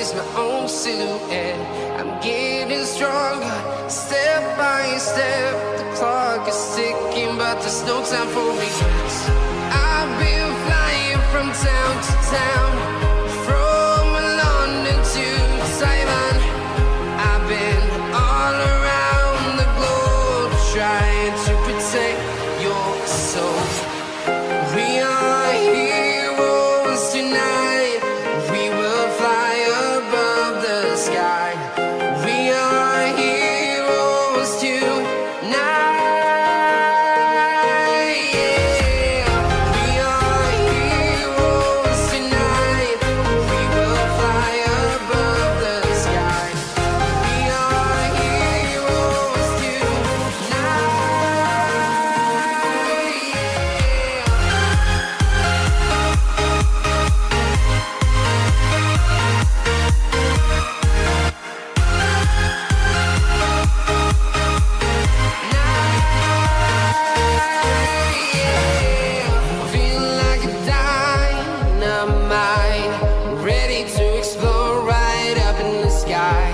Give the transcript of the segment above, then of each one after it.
sees my own silhouette. I'm getting stronger, step by step. The clock is ticking, but there's no time for regrets. I've been flying from town to town, from London to Taiwan. I've been all around the globe, trying to protect your soul. We are heroes tonight. We will fly above the sky. We are heroes tonight. Yeah. We are heroes tonight. We will fly above the sky. We are heroes tonight. Feel like a dynamite, ready to explore right up in the sky.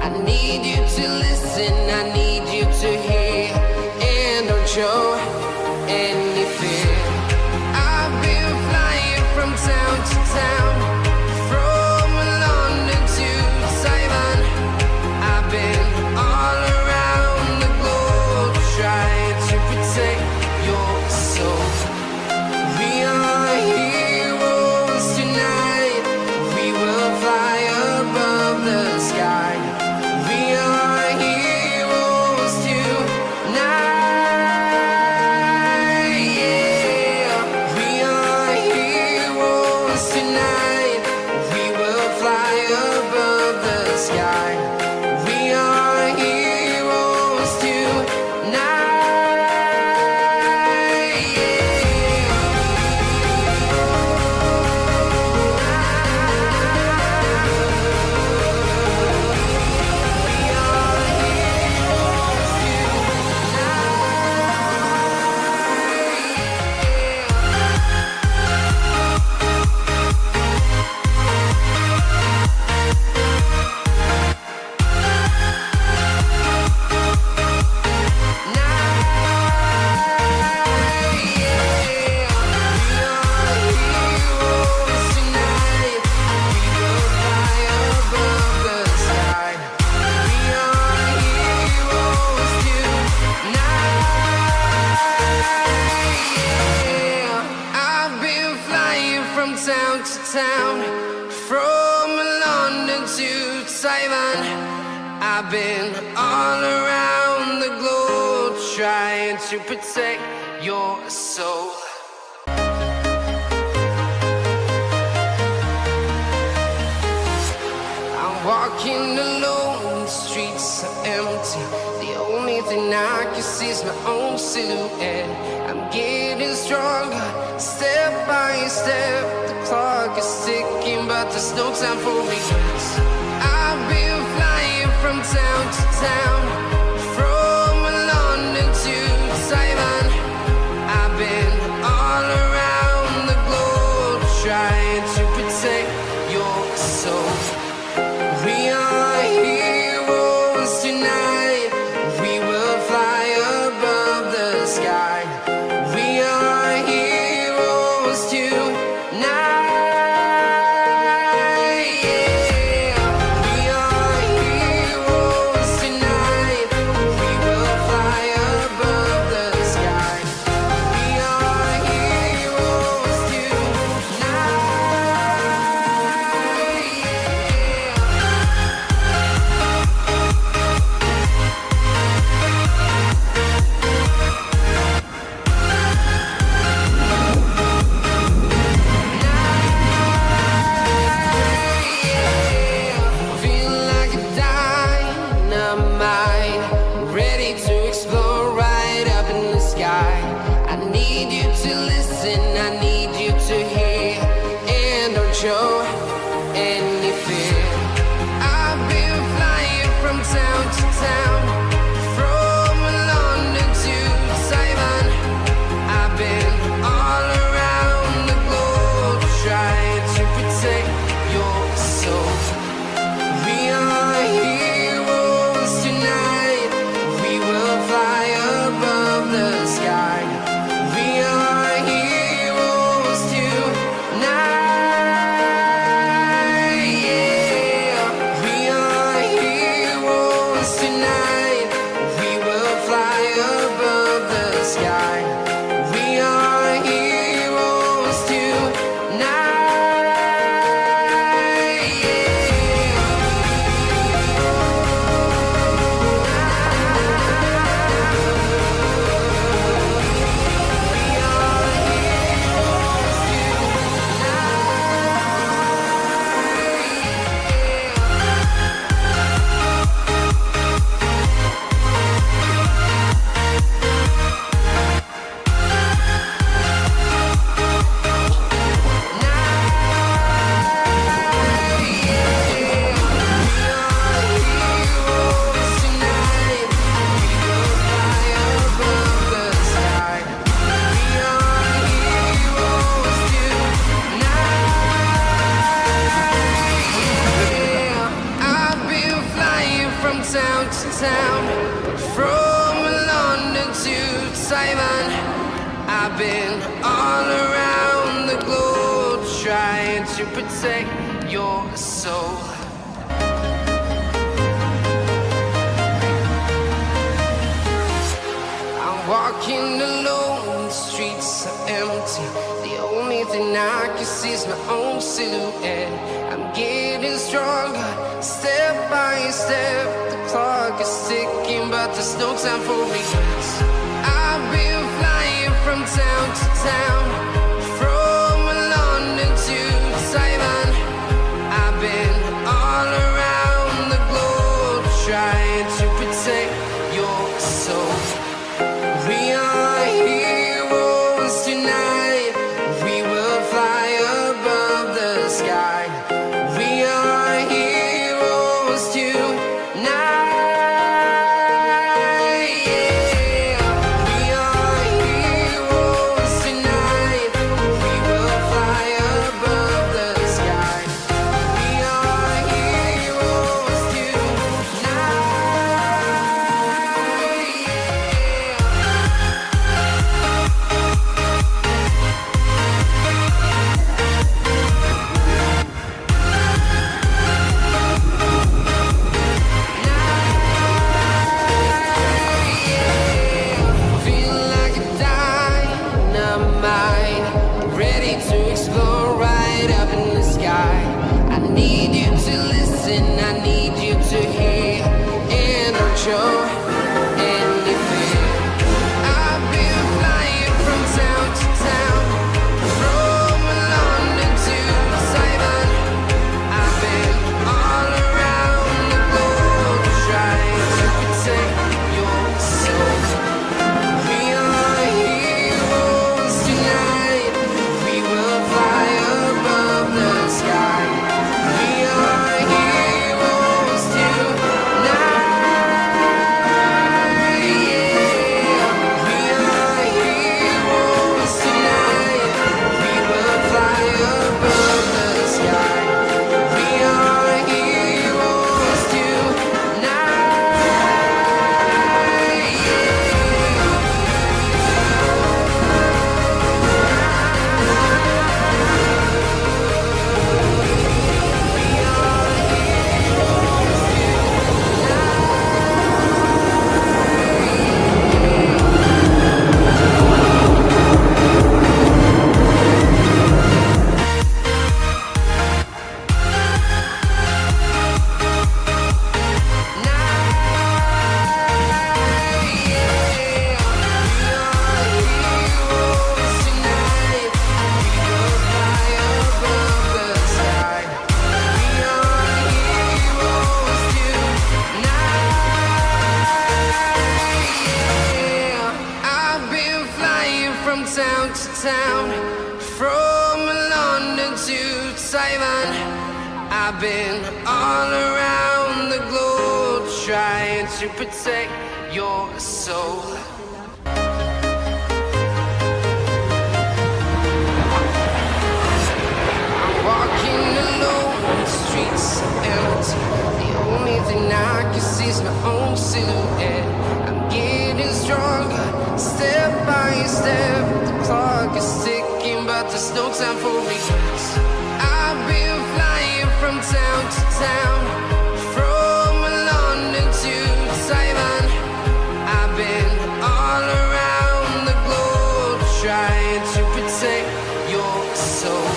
I need you to listen, I need you to hear, and don't show any fear. I've been flying from town to town, from London to Taiwan. I've been all around the globe, trying to protect your soul. We are heroes tonight. We will fly above the sky. We are heroes tonight. Yeah. We are heroes tonight. We will fly above the sky. We are heroes tonight. I've been flying from town to town, from London to Taiwan. I've been all around the globe, trying to protect your soul. I'm walking alone, the streets are empty. The only thing I can see is my own silhouette. I'm getting stronger, step by step. The clock is ticking, but there's no time for regrets. I've been flying from town to town, from London to Taiwan. I've been all around the globe, trying to protect your soul. We are heroes tonight. We will fly above the sky. We are heroes tonight. Yeah. We are heroes tonight. sky. We are heroes tonight. Town to town, from London to Taiwan. I've been all around the globe trying to protect your soul. I'm walking alone, the streets are empty. The only thing I can see is my own silhouette. I'm getting stronger, step by step. The clock is ticking, but there's no time for regrets. I've been flying from town to town, from London to Taiwan. I've been all around the globe trying to protect your soul. We are heroes tonight. We will fly above the sky. We are heroes tonight. town, from London to Taiwan. I've been all around the globe trying to protect your soul. I'm walking alone, the streets are empty. The only thing I can see is my own silhouette. I'm getting stronger, step by step. The clock is ticking, but there's no time for regrets. I've been flying from town to town, from London to Taiwan. I've been all around the soul.